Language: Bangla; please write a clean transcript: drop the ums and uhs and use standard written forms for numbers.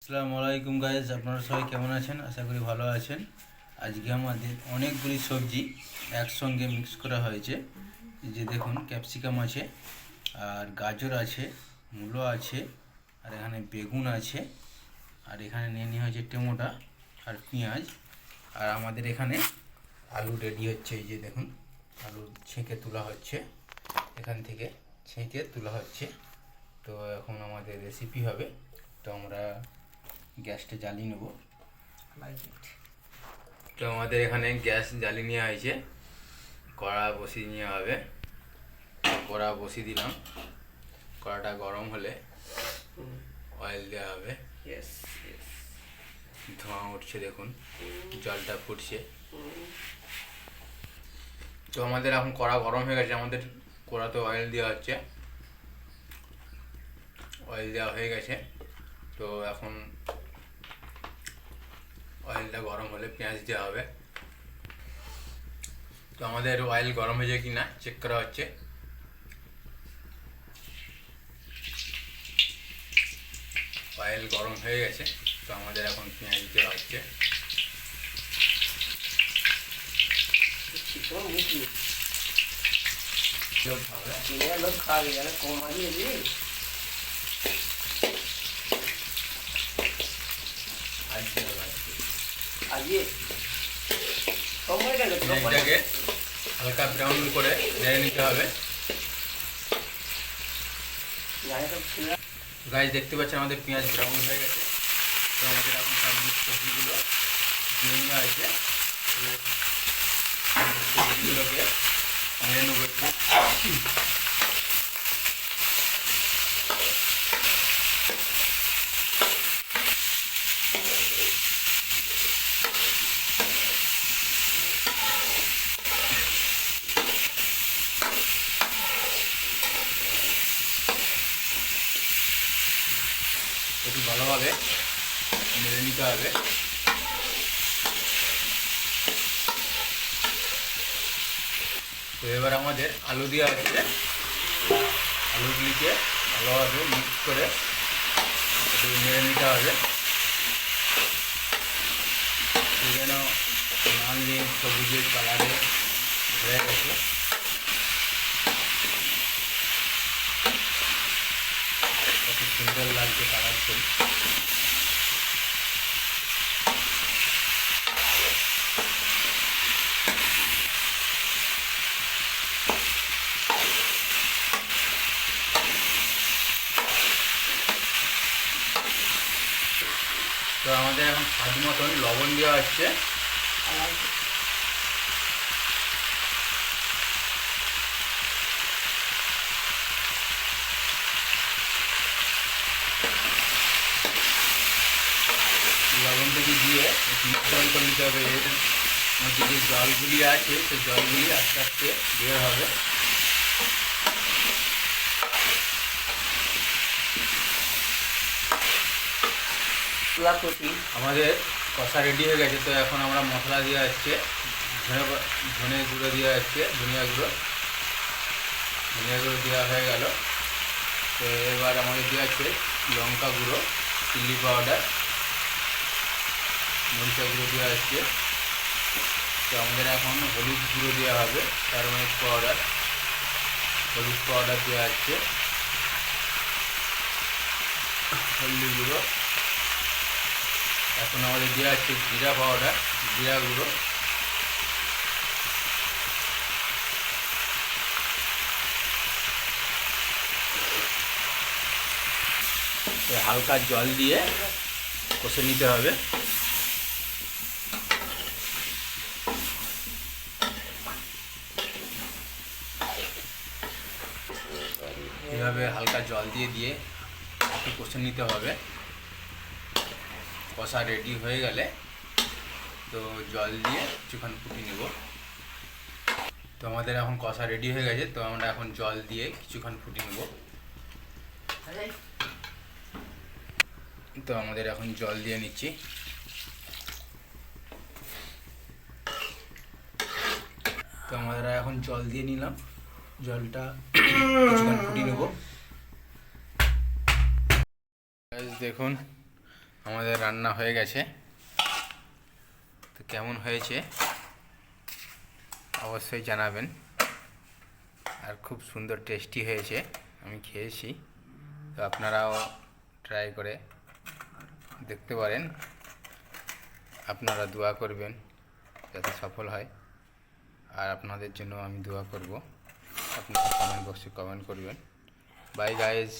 আসসালামু আলাইকুম গাইজ, আপনারা সবাই কেমন আছেন? আশা করি ভালো আছেন। আজকে আমাদের অনেকগুলি সবজি একসঙ্গে মিক্স করা হয়েছে। এই যে দেখুন, ক্যাপসিকাম আছে, আর গাজর আছে, মূলো আছে, আর এখানে বেগুন আছে, আর এখানে নিয়ে নেওয়া হয়েছে টমেটো আর পেঁয়াজ। আর আমাদের এখানে আলু রেডি হচ্ছে। এই যে দেখুন, আলু ছেঁকে তোলা হচ্ছে, এখান থেকে ছেঁকে তোলা হচ্ছে। তো এখন আমাদের রেসিপি হবে। তো আমরা গ্যাসটা জ্বালিয়ে নেব। তো আমাদের এখানে গ্যাস জ্বালিয়ে নেওয়া হয়েছে, কড়া বসিয়ে নেওয়া হবে। কড়া বসিয়ে দিলাম। কড়াটা গরম হলে অয়েল দেওয়া হবে। ধোঁয়া উঠছে, দেখুন জলটা ফুটছে। তো আমাদের এখন কড়া গরম হয়ে গেছে, আমাদের কড়াতে অয়েল দেওয়া হচ্ছে। অয়েল দেওয়া হয়ে গেছে। তো এখন অয়েলটা গরম হলে পেঁয়াজ দেওয়া হবে। তো আমাদের অয়েল গরম হয়েছে কি না চেক করা হচ্ছে। অয়েল গরম হয়ে গেছে। তো আমাদের এখন পেঁয়াজ দেওয়া হচ্ছে। পেঁয়াজটাকে হালকা ব্রাউন করে ভেজে নিতে হবে। গাছ দেখতে পাচ্ছেন আমাদের পেঁয়াজ ব্রাউন হয়ে গেছে। তো আমাদের এখন সব সবজিগুলো দিয়ে নেওয়া হয়েছে। সবজিগুলোকে নিয়ে নেবো একটু। একটু ভালোভাবে নেড়ে নিতে হবে। তো এবার আমাদের আলু দেওয়া হচ্ছে। আলুগুলিকে ভালোভাবে মিক্স করে একটু নেড়ে নিতে হবে, যেন লাল নীল সবুজের কালারে হয়ে গেছে। কত সুন্দর লাগছে কালারফুল। তো আমাদের এখন স্বাদ মতন লবণ দেওয়া হচ্ছে। লবণটাকে দিয়ে মিশ্রণ করে নিতে হবে। এর মধ্যে যে জলগুলি আছে সেই জলগুলি আস্তে আস্তে বের হবে। আমাদের কষা রেডি হয়ে গেছে। তো এখন আমরা মশলা দেওয়া হচ্ছে। ধনে গুঁড়ো দেওয়া হচ্ছে, ধনিয়া গুঁড়ো দেওয়া হয়ে গেল। তো এবার আমাদের দেওয়া হচ্ছে লঙ্কা গুঁড়ো, চিলি পাউডার, মরিচা গুঁড়ো দেওয়া হচ্ছে। তো আমাদের এখন হলুদ গুঁড়ো দেওয়া হবে, টারমারিক পাউডার, হলুদ পাউডার দেওয়া হচ্ছে, হলদি গুঁড়ো। এখন আমাদের দেওয়া হচ্ছে জিরা পাউডার, জিরা গুঁড়ো। হালকা জল দিয়ে কষে নিতে হবে। এভাবে হালকা জল দিয়ে একটু কষে নিতে হবে। কষা রেডি হয়ে গেলে তো জল দিয়ে কিছুক্ষণ ফুটিয়ে নেব। তো আমাদের এখন কষা রেডি হয়ে গেছে। তো আমরা এখন জল দিয়ে কিছুক্ষণ ফুটিয়ে নেব। তো আমাদের এখন জল দিয়ে নিচ্ছি। তো আমরা এখন জল দিয়ে নিলাম, জলটা কিছুক্ষণ ফুটিয়ে নেব। দেখুন আমাদের রান্না হয়ে গেছে। তো কেমন হয়েছে অবশ্যই জানাবেন। আর খুব সুন্দর টেস্টি হয়েছে, আমি খেয়েছি। তো আপনারাও ট্রাই করে দেখতে পারেন। আপনারা দোয়া করবেন যাতে সফল হয়, আর আপনাদের জন্য আমি দোয়া করব। আপনারা কমেন্ট বক্সে কমেন্ট করবেন। By guys.